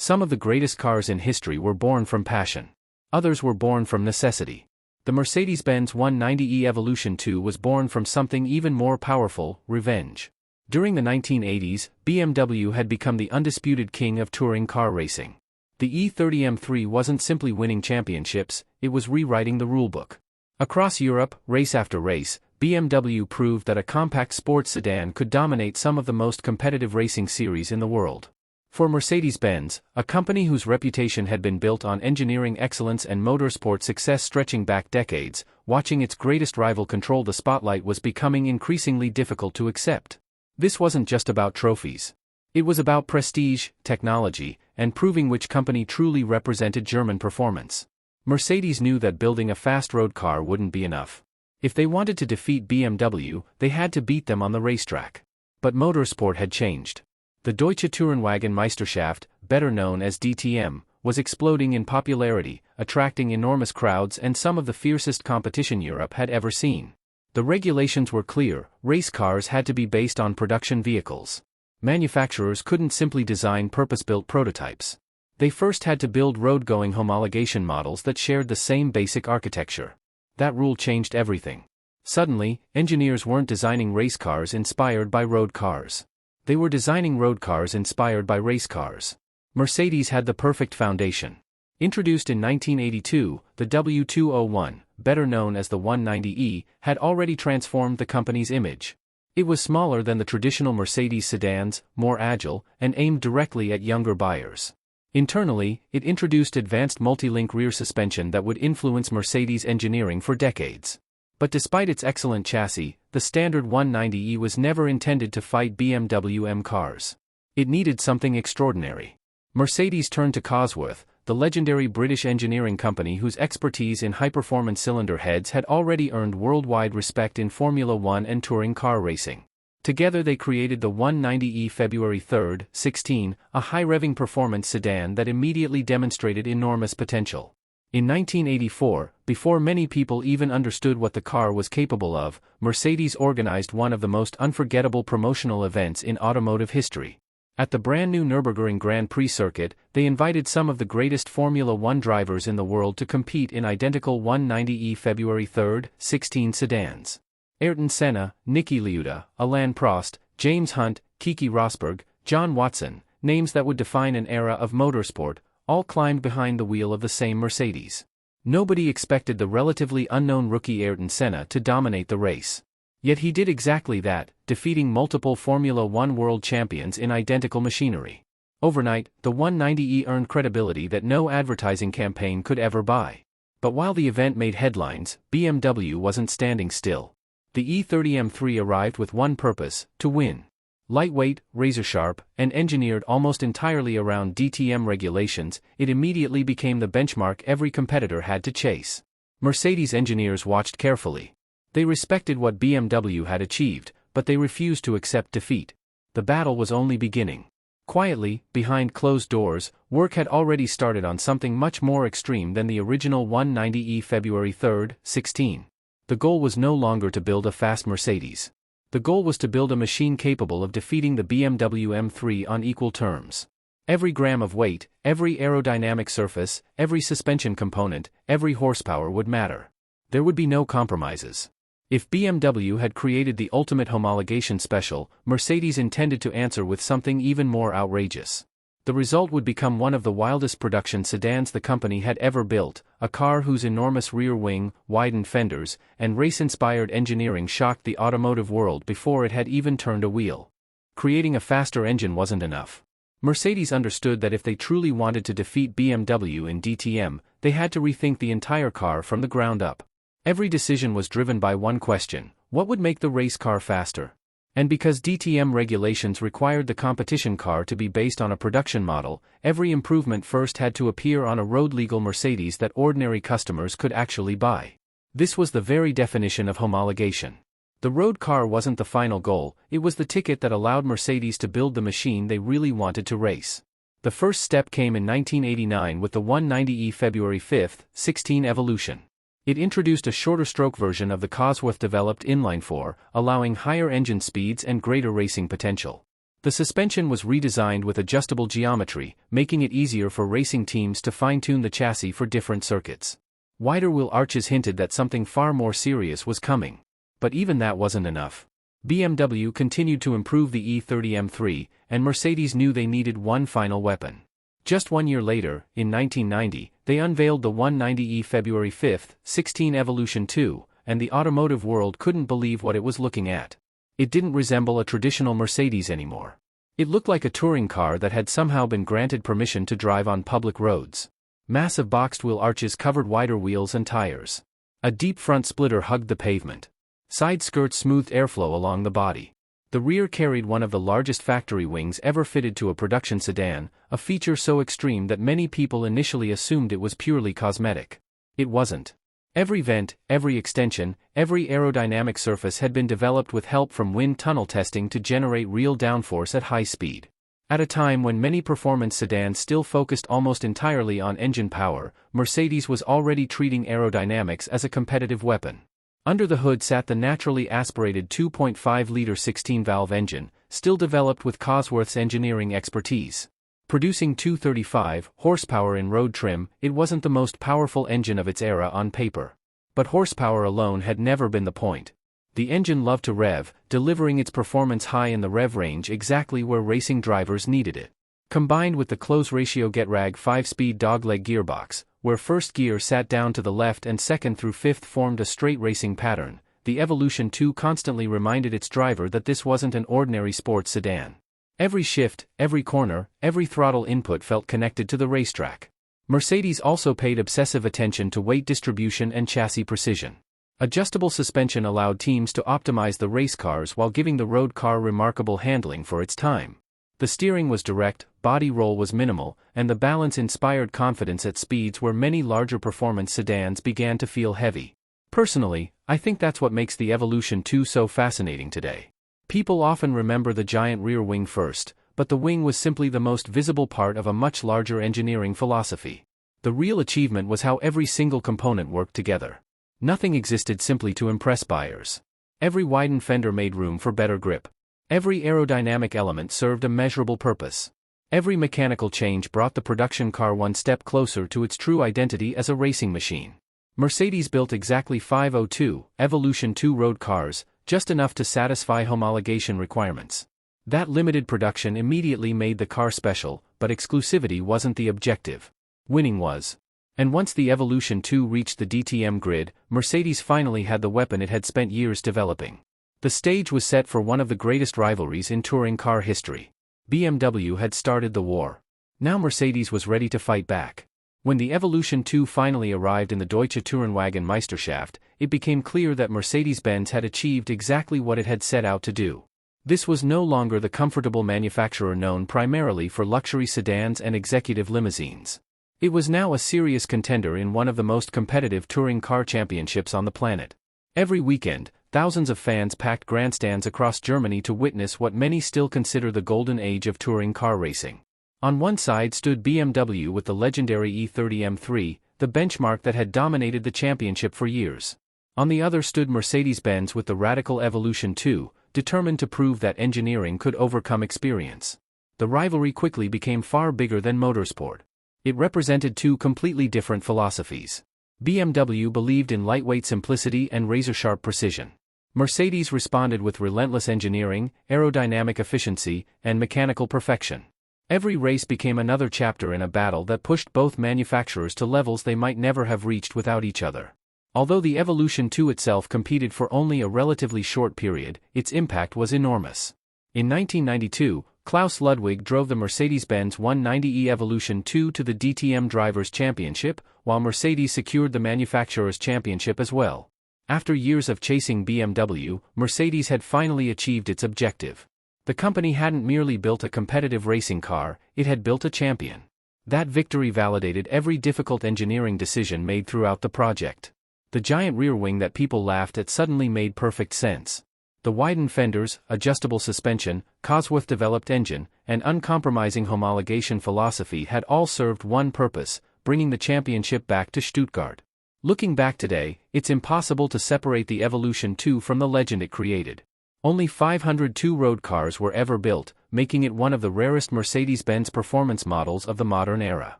Some of the greatest cars in history were born from passion. Others were born from necessity. The Mercedes-Benz 190E Evolution II was born from something even more powerful: revenge. During the 1980s, BMW had become the undisputed king of touring car racing. The E30 M3 wasn't simply winning championships, it was rewriting the rulebook. Across Europe, race after race, BMW proved that a compact sports sedan could dominate some of the most competitive racing series in the world. For Mercedes-Benz, a company whose reputation had been built on engineering excellence and motorsport success stretching back decades, watching its greatest rival control the spotlight was becoming increasingly difficult to accept. This wasn't just about trophies. It was about prestige, technology, and proving which company truly represented German performance. Mercedes knew that building a fast road car wouldn't be enough. If they wanted to defeat BMW, they had to beat them on the racetrack. But motorsport had changed. The Deutsche Tourenwagen Meisterschaft, better known as DTM, was exploding in popularity, attracting enormous crowds and some of the fiercest competition Europe had ever seen. The regulations were clear: race cars had to be based on production vehicles. Manufacturers couldn't simply design purpose-built prototypes. They first had to build road-going homologation models that shared the same basic architecture. That rule changed everything. Suddenly, engineers weren't designing race cars inspired by road cars. They were designing road cars inspired by race cars. Mercedes had the perfect foundation. Introduced in 1982, the W201, better known as the 190E, had already transformed the company's image. It was smaller than the traditional Mercedes sedans, more agile, and aimed directly at younger buyers. Internally, it introduced advanced multi-link rear suspension that would influence Mercedes engineering for decades. But despite its excellent chassis, the standard 190E was never intended to fight BMW M cars. It needed something extraordinary. Mercedes turned to Cosworth, the legendary British engineering company whose expertise in high-performance cylinder heads had already earned worldwide respect in Formula One and touring car racing. Together they created the 190E February 3, 16, a high-revving performance sedan that immediately demonstrated enormous potential. In 1984, before many people even understood what the car was capable of, Mercedes organized one of the most unforgettable promotional events in automotive history. At the brand-new Nürburgring Grand Prix circuit, they invited some of the greatest Formula One drivers in the world to compete in identical 190E February 3, 16 sedans. Ayrton Senna, Niki Lauda, Alain Prost, James Hunt, Keke Rosberg, John Watson, names that would define an era of motorsport, all climbed behind the wheel of the same Mercedes. Nobody expected the relatively unknown rookie Ayrton Senna to dominate the race. Yet he did exactly that, defeating multiple Formula One world champions in identical machinery. Overnight, the 190E earned credibility that no advertising campaign could ever buy. But while the event made headlines, BMW wasn't standing still. The E30 M3 arrived with one purpose: to win. Lightweight, razor-sharp, and engineered almost entirely around DTM regulations, it immediately became the benchmark every competitor had to chase. Mercedes engineers watched carefully. They respected what BMW had achieved, but they refused to accept defeat. The battle was only beginning. Quietly, behind closed doors, work had already started on something much more extreme than the original 190E February 3, 16. The goal was no longer to build a fast Mercedes. The goal was to build a machine capable of defeating the BMW M3 on equal terms. Every gram of weight, every aerodynamic surface, every suspension component, every horsepower would matter. There would be no compromises. If BMW had created the ultimate homologation special, Mercedes intended to answer with something even more outrageous. The result would become one of the wildest production sedans the company had ever built, a car whose enormous rear wing, widened fenders, and race-inspired engineering shocked the automotive world before it had even turned a wheel. Creating a faster engine wasn't enough. Mercedes understood that if they truly wanted to defeat BMW in DTM, they had to rethink the entire car from the ground up. Every decision was driven by one question: what would make the race car faster? And because DTM regulations required the competition car to be based on a production model, every improvement first had to appear on a road-legal Mercedes that ordinary customers could actually buy. This was the very definition of homologation. The road car wasn't the final goal, it was the ticket that allowed Mercedes to build the machine they really wanted to race. The first step came in 1989 with the 190E February 5, 16 Evolution. It introduced a shorter-stroke version of the Cosworth-developed inline-4, allowing higher engine speeds and greater racing potential. The suspension was redesigned with adjustable geometry, making it easier for racing teams to fine-tune the chassis for different circuits. Wider wheel arches hinted that something far more serious was coming. But even that wasn't enough. BMW continued to improve the E30 M3, and Mercedes knew they needed one final weapon. Just 1 year later, in 1990, they unveiled the 190E February 5, 16 Evolution II, and the automotive world couldn't believe what it was looking at. It didn't resemble a traditional Mercedes anymore. It looked like a touring car that had somehow been granted permission to drive on public roads. Massive boxed wheel arches covered wider wheels and tires. A deep front splitter hugged the pavement. Side skirts smoothed airflow along the body. The rear carried one of the largest factory wings ever fitted to a production sedan, a feature so extreme that many people initially assumed it was purely cosmetic. It wasn't. Every vent, every extension, every aerodynamic surface had been developed with help from wind tunnel testing to generate real downforce at high speed. At a time when many performance sedans still focused almost entirely on engine power, Mercedes was already treating aerodynamics as a competitive weapon. Under the hood sat the naturally aspirated 2.5-liter 16-valve engine, still developed with Cosworth's engineering expertise. Producing 235 horsepower in road trim, it wasn't the most powerful engine of its era on paper. But horsepower alone had never been the point. The engine loved to rev, delivering its performance high in the rev range exactly where racing drivers needed it. Combined with the close-ratio Getrag 5-speed dogleg gearbox, where first gear sat down to the left and second through fifth formed a straight racing pattern, the Evolution II constantly reminded its driver that this wasn't an ordinary sports sedan. Every shift, every corner, every throttle input felt connected to the racetrack. Mercedes also paid obsessive attention to weight distribution and chassis precision. Adjustable suspension allowed teams to optimize the race cars while giving the road car remarkable handling for its time. The steering was direct, body roll was minimal, and the balance inspired confidence at speeds where many larger performance sedans began to feel heavy. Personally, I think that's what makes the Evolution II so fascinating today. People often remember the giant rear wing first, but the wing was simply the most visible part of a much larger engineering philosophy. The real achievement was how every single component worked together. Nothing existed simply to impress buyers. Every widened fender made room for better grip. Every aerodynamic element served a measurable purpose. Every mechanical change brought the production car one step closer to its true identity as a racing machine. Mercedes built exactly 502 Evolution II road cars, just enough to satisfy homologation requirements. That limited production immediately made the car special, but exclusivity wasn't the objective. Winning was. And once the Evolution II reached the DTM grid, Mercedes finally had the weapon it had spent years developing. The stage was set for one of the greatest rivalries in touring car history. BMW had started the war. Now Mercedes was ready to fight back. When the Evolution II finally arrived in the Deutsche Tourenwagen Meisterschaft, it became clear that Mercedes-Benz had achieved exactly what it had set out to do. This was no longer the comfortable manufacturer known primarily for luxury sedans and executive limousines. It was now a serious contender in one of the most competitive touring car championships on the planet. Every weekend, thousands of fans packed grandstands across Germany to witness what many still consider the golden age of touring car racing. On one side stood BMW with the legendary E30 M3, the benchmark that had dominated the championship for years. On the other stood Mercedes-Benz with the radical Evolution II, determined to prove that engineering could overcome experience. The rivalry quickly became far bigger than motorsport. It represented two completely different philosophies. BMW believed in lightweight simplicity and razor-sharp precision. Mercedes responded with relentless engineering, aerodynamic efficiency, and mechanical perfection. Every race became another chapter in a battle that pushed both manufacturers to levels they might never have reached without each other. Although the Evolution II itself competed for only a relatively short period, its impact was enormous. In 1992, Klaus Ludwig drove the Mercedes-Benz 190E Evolution II to the DTM Drivers' Championship, while Mercedes secured the Manufacturers' Championship as well. After years of chasing BMW, Mercedes had finally achieved its objective. The company hadn't merely built a competitive racing car, it had built a champion. That victory validated every difficult engineering decision made throughout the project. The giant rear wing that people laughed at suddenly made perfect sense. The widened fenders, adjustable suspension, Cosworth-developed engine, and uncompromising homologation philosophy had all served one purpose: bringing the championship back to Stuttgart. Looking back today, it's impossible to separate the Evolution II from the legend it created. Only 502 road cars were ever built, making it one of the rarest Mercedes-Benz performance models of the modern era.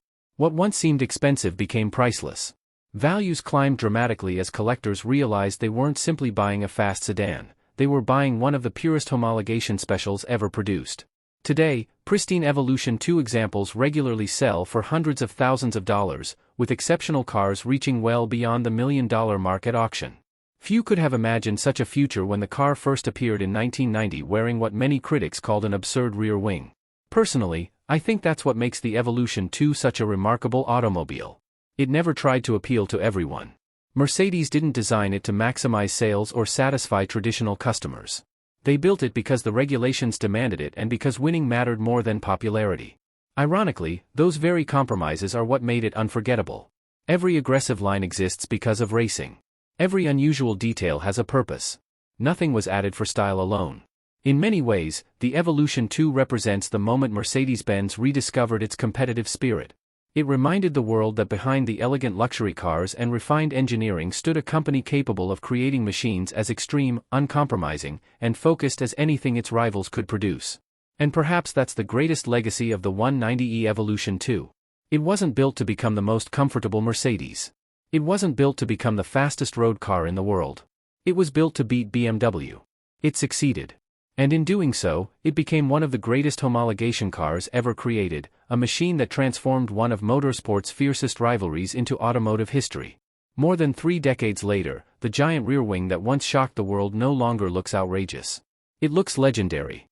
What once seemed expensive became priceless. Values climbed dramatically as collectors realized they weren't simply buying a fast sedan, they were buying one of the purest homologation specials ever produced. Today, pristine Evolution II examples regularly sell for hundreds of thousands of dollars, with exceptional cars reaching well beyond the $1 million mark at auction. Few could have imagined such a future when the car first appeared in 1990 wearing what many critics called an absurd rear wing. Personally, I think that's what makes the Evolution II such a remarkable automobile. It never tried to appeal to everyone. Mercedes didn't design it to maximize sales or satisfy traditional customers. They built it because the regulations demanded it and because winning mattered more than popularity. Ironically, those very compromises are what made it unforgettable. Every aggressive line exists because of racing. Every unusual detail has a purpose. Nothing was added for style alone. In many ways, the Evolution II represents the moment Mercedes-Benz rediscovered its competitive spirit. It reminded the world that behind the elegant luxury cars and refined engineering stood a company capable of creating machines as extreme, uncompromising, and focused as anything its rivals could produce. And perhaps that's the greatest legacy of the 190E Evolution II. It wasn't built to become the most comfortable Mercedes. It wasn't built to become the fastest road car in the world. It was built to beat BMW. It succeeded. And in doing so, it became one of the greatest homologation cars ever created, a machine that transformed one of motorsport's fiercest rivalries into automotive history. More than 3 decades later, the giant rear wing that once shocked the world no longer looks outrageous. It looks legendary.